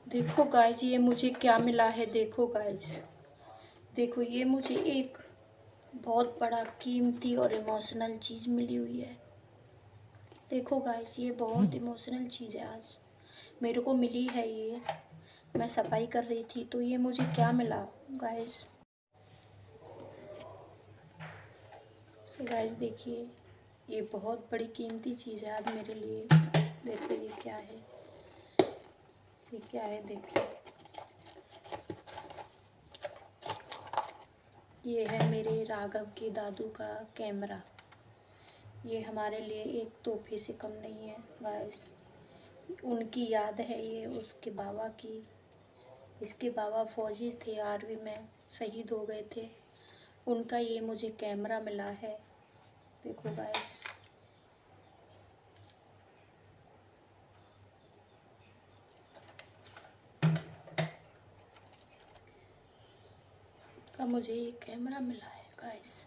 देखो गाइज, ये मुझे क्या मिला है। देखो गाइज, देखो ये मुझे एक बहुत बड़ा कीमती और इमोशनल चीज़ मिली हुई है। देखो गाइज, ये बहुत इमोशनल चीज़ है। आज मेरे को मिली है ये। मैं सफाई कर रही थी तो ये मुझे क्या मिला गाइज। तो गाइज देखिए, ये बहुत बड़ी कीमती चीज़ है आज मेरे लिए। देखो ये क्या है, ये क्या है। देखो ये है मेरे राघव के दादू का कैमरा। ये हमारे लिए एक तोहफे से कम नहीं है गाइस। उनकी याद है ये, उसके बाबा की। इसके बाबा फौजी थे, आर्मी में शहीद हो गए थे। उनका ये मुझे कैमरा मिला है। देखो गाइस, का मुझे ये कैमरा मिला है गाइस।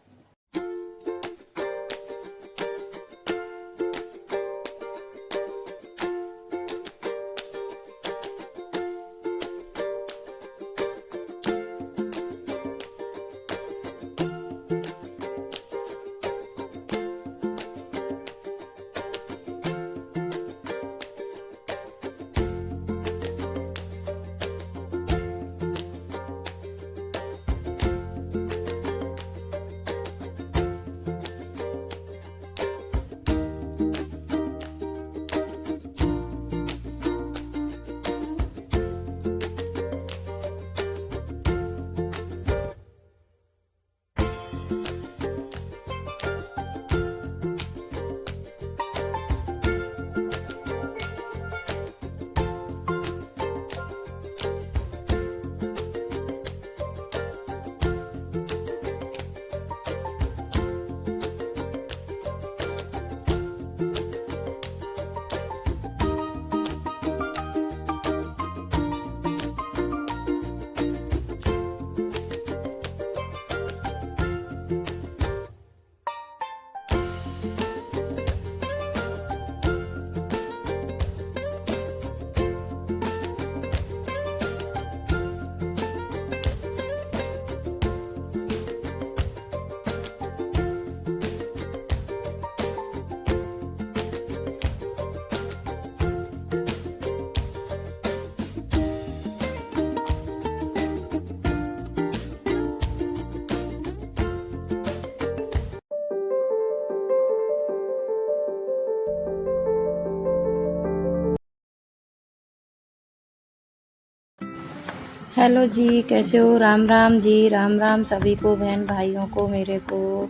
हेलो जी, कैसे हो? राम राम जी, राम राम सभी को, बहन भाइयों को, मेरे को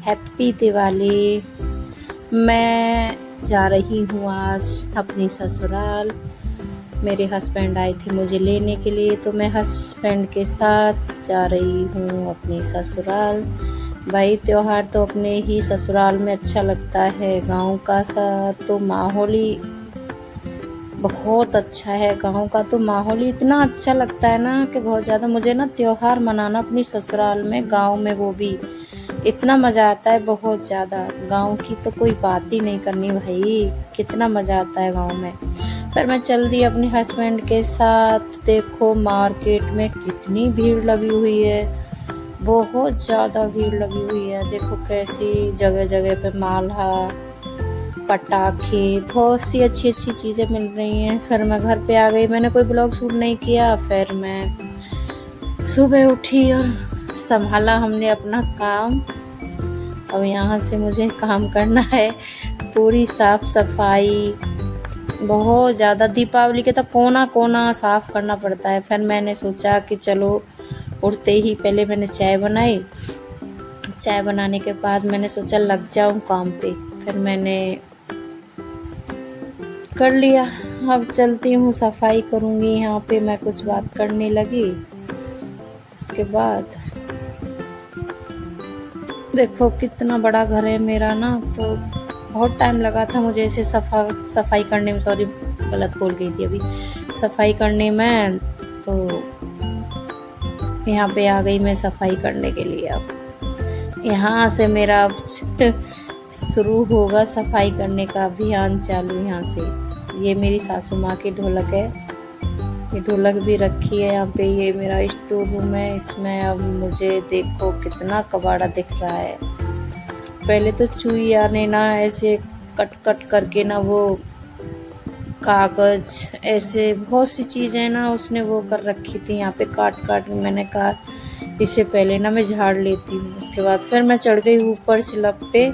हैप्पी दिवाली। मैं जा रही हूँ आज अपनी ससुराल। मेरे हस्बैंड आए थे मुझे लेने के लिए, तो मैं हस्बैंड के साथ जा रही हूँ अपनी ससुराल। भाई त्योहार तो अपने ही ससुराल में अच्छा लगता है। गांव का सा तो माहौल ही बहुत अच्छा है। गांव का तो माहौल ही इतना अच्छा लगता है ना कि बहुत ज़्यादा। मुझे ना त्योहार मनाना अपनी ससुराल में, गांव में, वो भी इतना मज़ा आता है, बहुत ज़्यादा। गांव की तो कोई बात ही नहीं करनी भाई, कितना मज़ा आता है गांव में। पर मैं चल दी अपने हस्बैंड के साथ। देखो मार्केट में कितनी भीड़ लगी हुई है, बहुत ज़्यादा भीड़ लगी हुई है। देखो कैसी जगह जगह पे माला, पटाखे, बहुत सी अच्छी अच्छी चीज़ें मिल रही हैं। फिर मैं घर पे आ गई। मैंने कोई ब्लॉग शूट नहीं किया। फिर मैं सुबह उठी और संभाला हमने अपना काम। अब यहाँ से मुझे काम करना है, पूरी साफ सफाई, बहुत ज़्यादा। दीपावली के तो कोना कोना साफ करना पड़ता है। फिर मैंने सोचा कि चलो, उठते ही पहले मैंने चाय बनाई। चाय बनाने के बाद मैंने सोचा लग जाऊँ काम पे। फिर मैंने कर लिया। अब चलती हूँ, सफाई करूँगी। यहाँ पे मैं कुछ बात करने लगी। उसके बाद देखो कितना बड़ा घर है मेरा ना, तो बहुत टाइम लगा था मुझे इसे सफाई करने में। सॉरी, गलत बोल गई थी अभी। सफाई करने में तो यहाँ पे आ गई मैं सफाई करने के लिए। अब यहाँ से मेरा शुरू होगा सफाई करने का अभियान चालू। यहाँ से ये मेरी सासू माँ की ढोलक है। ये ढोलक भी रखी है यहाँ पे। ये मेरा स्टोर रूम है, इसमें अब मुझे देखो कितना कबाड़ा दिख रहा है। पहले तो चूहिया ने ना ऐसे कट कट करके ना वो कागज ऐसे बहुत सी चीज़ें ना उसने वो कर रखी थी यहाँ पे काट काट। मैंने कहा इससे पहले ना मैं झाड़ लेती हूँ। उसके बाद फिर मैं चढ़ गई ऊपर स्लैब पे।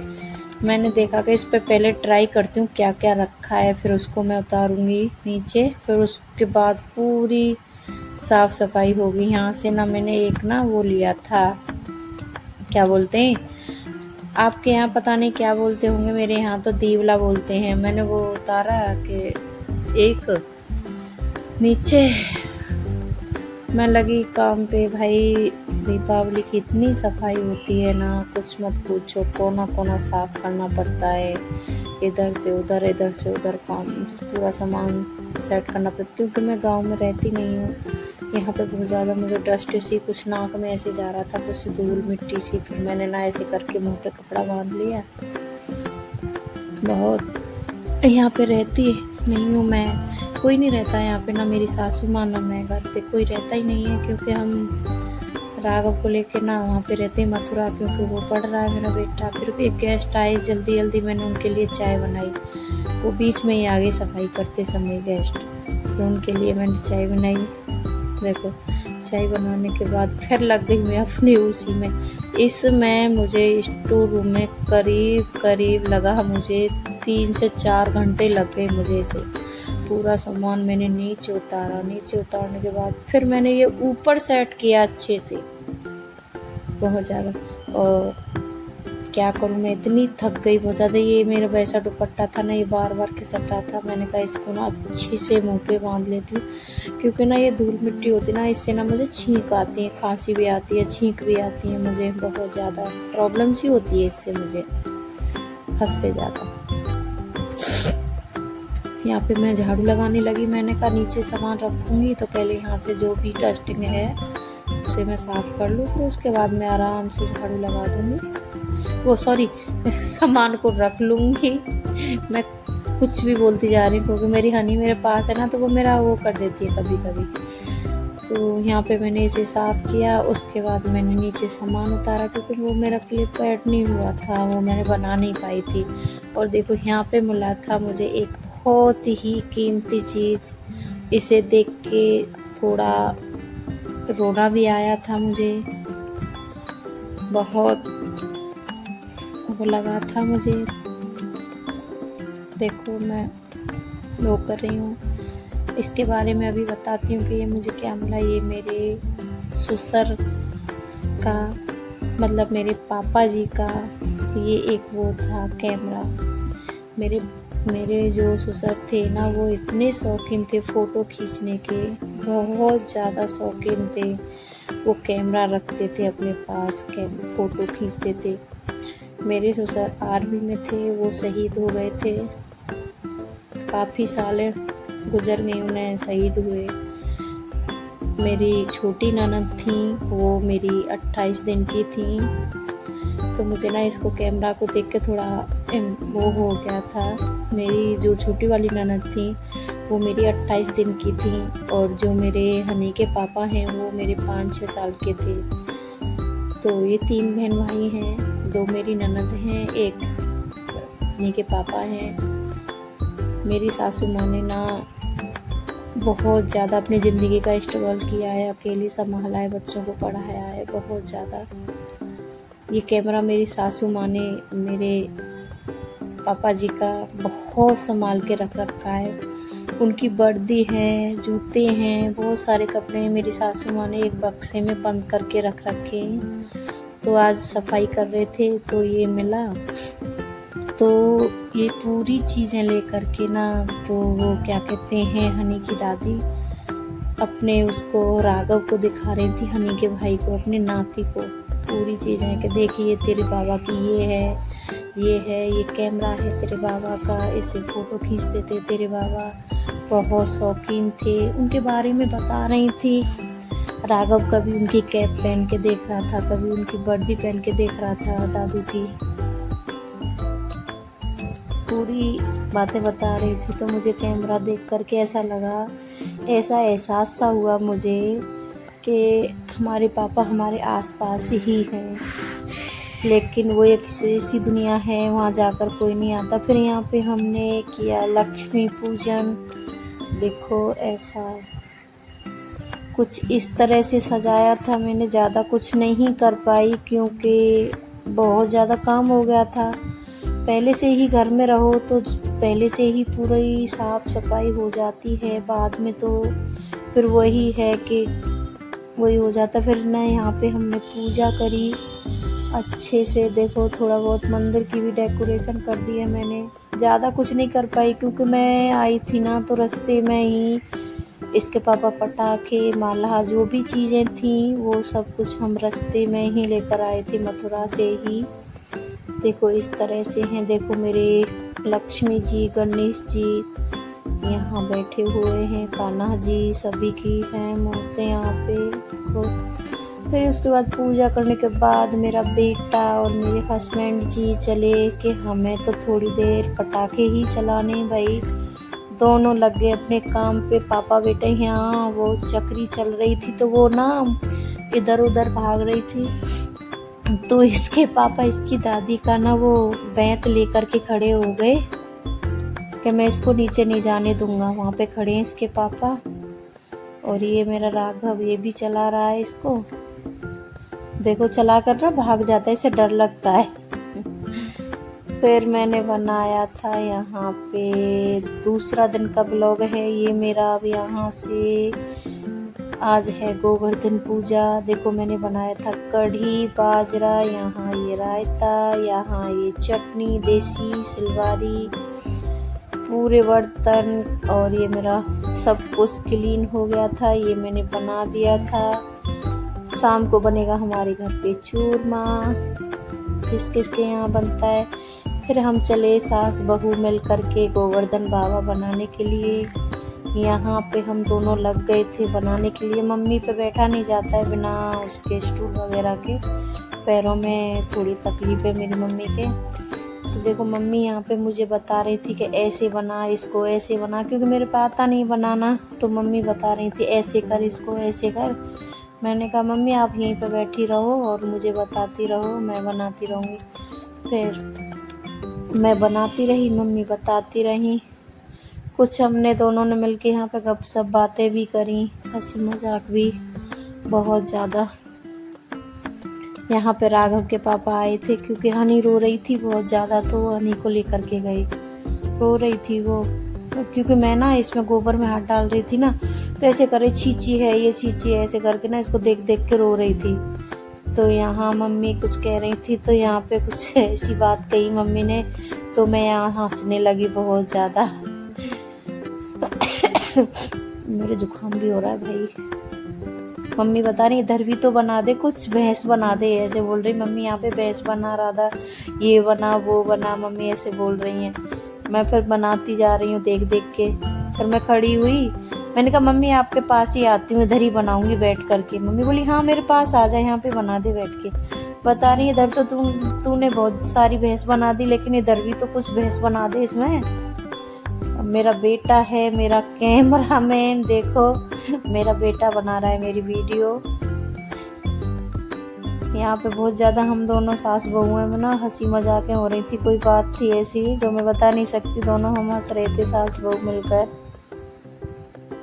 मैंने देखा कि इस पे पहले ट्राई करती हूँ क्या क्या रखा है, फिर उसको मैं उतारूँगी नीचे। फिर उसके बाद पूरी साफ़ सफाई होगी। यहाँ से ना मैंने एक ना वो लिया था, क्या बोलते हैं आपके यहाँ पता नहीं क्या बोलते होंगे, मेरे यहाँ तो दीवला बोलते हैं। मैंने वो उतारा कि एक नीचे मैं लगी काम पे। भाई दीपावली की इतनी सफाई होती है ना कुछ मत पूछो, कोना कोना साफ करना पड़ता है, इधर से उधर काम पूरा सामान सेट करना पड़ता है। क्योंकि मैं गांव में रहती नहीं हूँ, यहाँ पे बहुत ज़्यादा मुझे डस्ट सी कुछ नाक में ऐसे जा रहा था, कुछ धूल मिट्टी सी। फिर मैंने ना ऐसे करके मुँह पे कपड़ा बांध लिया। बहुत यहाँ पे रहती नहीं हूँ मैं, कोई नहीं रहता है यहाँ पे, ना मेरी सासू माँ ना मैं, घर पे कोई रहता ही नहीं है। क्योंकि हम राघव को लेके ना वहाँ पे रहते हैं मथुरा, क्योंकि वो पढ़ रहा है मेरा बेटा। फिर एक गेस्ट आए, जल्दी जल्दी मैंने उनके लिए चाय बनाई। वो बीच में ही आ गई सफाई करते समय गेस्ट, तो उनके लिए मैंने चाय बनाई। देखो चाय बनाने के बाद फिर लग गई मैं अपने उसी में। इसमें मुझे स्टोर रूम में करीब लगा मुझे 3 से 4 घंटे लग गए मुझे। इसे पूरा सामान मैंने नीचे उतारा। नीचे उतारने के बाद फिर मैंने ये ऊपर सेट किया अच्छे से, बहुत ज़्यादा। और क्या करूँ, मैं इतनी थक गई बहुत ज़्यादा। ये मेरा वैसा दुपट्टा था ना, ये बार बार खिसक रहा था। मैंने कहा इसको ना अच्छी से मुंह पे बांध लेती हूँ, क्योंकि ना ये धूल मिट्टी होती ना, इससे ना मुझे छींक आती है, खांसी भी आती है, छींक भी आती है। मुझे बहुत ज़्यादा प्रॉब्लम सी होती है इससे, मुझे हद से ज़्यादा। यहाँ पे मैं झाड़ू लगाने लगी। मैंने कहा नीचे सामान रखूँगी तो पहले यहाँ से जो भी डस्टिंग है उसे मैं साफ़ कर लूँ, फिर उसके बाद मैं आराम से झाड़ू लगा दूँगी। वो सॉरी सामान को रख लूँगी। मैं कुछ भी बोलती जा रही हूँ, क्योंकि मेरी हनी मेरे पास है ना, तो वो मेरा वो कर देती है कभी कभी। तो यहाँ पे मैंने इसे साफ़ किया। उसके बाद मैंने नीचे सामान उतारा, क्योंकि वो मेरा क्लिप पैड नहीं हुआ था, वो मैंने बना नहीं पाई थी। और देखो यहाँ पे मिला था मुझे एक बहुत ही कीमती चीज़। इसे देख के थोड़ा रोना भी आया था मुझे, बहुत वो लगा था मुझे। देखो मैं वो कर रही हूँ, इसके बारे में अभी बताती हूँ कि ये मुझे क्या मिला। ये मेरे ससुर का, मतलब मेरे पापा जी का ये एक वो था कैमरा। मेरे जो ससुर थे ना, वो इतने शौकीन थे फ़ोटो खींचने के, बहुत ज़्यादा शौकीन थे। वो कैमरा रखते थे अपने पास, फ़ोटो खींचते थे। मेरे ससुर आर्मी में थे, वो शहीद हो गए थे, काफ़ी सालें गुजर गई उन्हें शहीद हुए। मेरी छोटी ननद थी, वो मेरी 28 दिन की थी। तो मुझे ना इसको कैमरा को देख के थोड़ा वो हो गया था। मेरी जो छोटी वाली ननद थी वो मेरी 28 दिन की थी, और जो मेरे हनी के पापा हैं वो मेरे 5-6 साल के थे। तो ये 3 बहन भाई हैं, 2 मेरी ननद हैं, एक हनी के पापा हैं। मेरी सासू माँ ने ना बहुत ज़्यादा अपनी ज़िंदगी का स्ट्रगल किया है, अकेली संभाला है, बच्चों को पढ़ाया है बहुत ज़्यादा। ये कैमरा मेरी सासू माँ ने मेरे पापा जी का बहुत संभाल के रख रखा है। उनकी वर्दी है, जूते हैं, बहुत सारे कपड़े हैं, मेरी सासू माँ ने एक बक्से में बंद करके रख रखे हैं। तो आज सफाई कर रहे थे तो ये मिला, तो ये पूरी चीज़ें लेकर के ना, तो वो क्या कहते हैं, हनी की दादी अपने उसको राघव को दिखा रही थी, हनी के भाई को, अपने नाती को, पूरी चीज़ें कि देखिए तेरे बाबा की ये है, ये कैमरा है तेरे बाबा का, इससे फ़ोटो खींचते थे तेरे बाबा, बहुत शौकीन थे। उनके बारे में बता रही थी। राघव कभी उनकी कैप पहन के देख रहा था, कभी उनकी वर्दी पहन के देख रहा था दादू की। पूरी बातें बता रही थी, तो मुझे कैमरा देख करके ऐसा लगा, ऐसा एहसास सा हुआ मुझे कि हमारे पापा हमारे आसपास ही हैं, लेकिन वो एक ऐसी दुनिया है वहाँ जाकर कोई नहीं आता। फिर यहाँ पे हमने किया लक्ष्मी पूजन। देखो ऐसा कुछ इस तरह से सजाया था मैंने, ज़्यादा कुछ नहीं कर पाई क्योंकि बहुत ज़्यादा काम हो गया था। पहले से ही घर में रहो तो पहले से ही पूरी साफ सफाई हो जाती है, बाद में तो फिर वही है कि वही हो जाता। फिर ना यहाँ पे हमने पूजा करी अच्छे से। देखो थोड़ा बहुत मंदिर की भी डेकोरेशन कर दी है मैंने, ज़्यादा कुछ नहीं कर पाई क्योंकि मैं आई थी ना तो रास्ते में ही इसके पापा पटाखे माला जो भी चीज़ें थी वो सब कुछ हम रास्ते में ही लेकर आए थे मथुरा से ही। देखो इस तरह से हैं। देखो मेरे लक्ष्मी जी गणेश जी यहाँ बैठे हुए हैं, कान्हा जी सभी की हैं मूर्तें यहाँ पे। देखो फिर उसके बाद पूजा करने के बाद मेरा बेटा और मेरे हस्बैंड जी चले कि हमें तो थोड़ी देर पटाखे ही चलाने। भाई दोनों लग गए अपने काम पे। पापा बेटे यहाँ वो चक्री चल रही थी तो वो ना इधर उधर भाग रही थी, तो इसके पापा इसकी दादी का ना वो बैंत लेकर के खड़े हो गए कि मैं इसको नीचे नहीं जाने दूंगा। वहाँ पे खड़े हैं इसके पापा और ये मेरा राघव ये भी चला रहा है इसको। देखो चला कर ना भाग जाता है, इसे डर लगता है। फिर मैंने बनाया था यहाँ पे दूसरा दिन का ब्लॉग है ये मेरा। अब यहाँ से आज है गोवर्धन पूजा। देखो मैंने बनाया था कढ़ी बाजरा, यहाँ ये रायता, यहाँ ये चटनी देसी सिलवारी, पूरे बर्तन और ये मेरा सब कुछ क्लीन हो गया था, ये मैंने बना दिया था। शाम को बनेगा हमारे घर पे चूरमा, किस किस के यहाँ बनता है। फिर हम चले सास बहू मिल करके गोवर्धन बाबा बनाने के लिए। यहाँ पे हम दोनों लग गए थे बनाने के लिए। मम्मी पे बैठा नहीं जाता है बिना उसके स्टूल वगैरह के, पैरों में थोड़ी तकलीफ है मेरी मम्मी के। तो देखो मम्मी यहाँ पे मुझे बता रही थी कि ऐसे बना, इसको ऐसे बना, क्योंकि मेरे को आता नहीं बनाना। तो मम्मी बता रही थी ऐसे कर, इसको ऐसे कर। मैंने कहा मम्मी आप यहीं पे बैठी रहो और मुझे बताती रहो, मैं बनाती रहूँगी। फिर मैं बनाती रही, मम्मी बताती रही। कुछ हमने दोनों ने मिलके यहाँ पे गपशप बातें भी करी, हंसी मजाक भी बहुत ज़्यादा। यहाँ पे राघव के पापा आए थे क्योंकि हनी रो रही थी बहुत ज़्यादा, तो वो हनी को लेकर के गए। रो रही थी वो क्योंकि मैं ना इसमें गोबर में हाथ डाल रही थी ना, तो ऐसे करे छींची है ये छींची है, ऐसे करके ना इसको देख देख के रो रही थी। तो यहाँ मम्मी कुछ कह रही थी तो यहाँ पे कुछ ऐसी बात कही मम्मी ने, तो मैं यहाँ हंसने लगी बहुत ज़्यादा। मेरे जुकाम भी हो रहा है भाई। मम्मी बता रही इधर भी तो बना दे, कुछ भैंस बना दे, ऐसे बोल रही मम्मी। यहाँ पे भैंस बना रहा था, ये बना वो बना, मम्मी ऐसे बोल रही हैं। मैं फिर बनाती जा रही हूँ देख देख के। फिर मैं खड़ी हुई, मैंने कहा मम्मी आपके पास ही आती हूँ, इधर ही बनाऊंगी बैठ करके। मम्मी बोली हाँ मेरे पास आ जाए, यहाँ पे बना दे बैठ के। बता रही इधर तो तूने बहुत सारी भैंस बना दी, लेकिन इधर भी तो कुछ भैंस बना दे इसमें। मेरा बेटा है मेरा कैमरामैन, देखो मेरा बेटा बना रहा है मेरी वीडियो। यहाँ पे बहुत ज़्यादा हम दोनों सास बहुएं में ना हंसी मजाकें हो रही थी। कोई बात थी ऐसी जो मैं बता नहीं सकती, दोनों हम हंस रहे थे सास बहू मिलकर।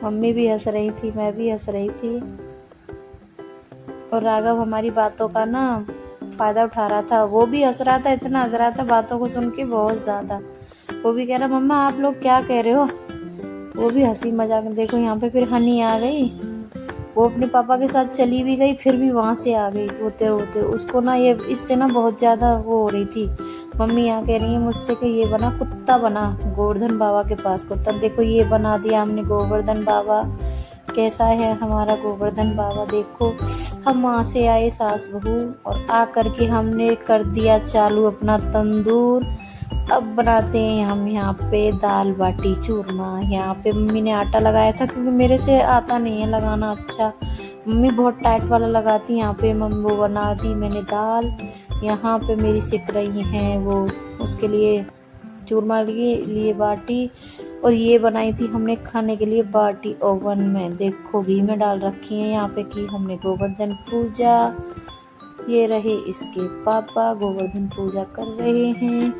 मम्मी भी हंस रही थी, मैं भी हंस रही थी। और राघव हमारी बातों का ना फ़ायदा उठा रहा था, वो भी हंस रहा था, इतना हंस रहा था बातों को सुन के बहुत ज़्यादा। वो भी कह रहा मम्मा आप लोग क्या कह रहे हो, वो भी हंसी मजाक। देखो यहाँ पे फिर हनी आ गई, वो अपने पापा के साथ चली भी गई, फिर भी वहाँ से आ गई रोते रोते। उसको ना ये इससे ना बहुत ज़्यादा वो हो रही थी। मम्मी यहाँ कह रही है मुझसे कि ये बना कुत्ता बना गोवर्धन बाबा के पास कुत्ता। देखो ये बना दिया हमने गोवर्धन बाबा। कैसा है हमारा गोवर्धन बाबा। देखो हम वहाँ से आए सास बहू और आ करके हमने कर दिया चालू अपना तंदूर। अब बनाते हैं हम यहाँ पे दाल बाटी चूरमा। यहाँ पे मम्मी ने आटा लगाया था क्योंकि मेरे से आता नहीं है लगाना अच्छा, मम्मी बहुत टाइट वाला लगाती। यहाँ पे मम्मी वो बना दी मैंने दाल। यहाँ पे मेरी सिक रही हैं वो, उसके लिए चूरमा लिए बाटी, और ये बनाई थी हमने खाने के लिए बाटी ओवन में। देखो घी में डाल रखी है। यहाँ पे की हमने गोवर्धन पूजा। ये रहे इसके पापा गोवर्धन पूजा कर रहे हैं।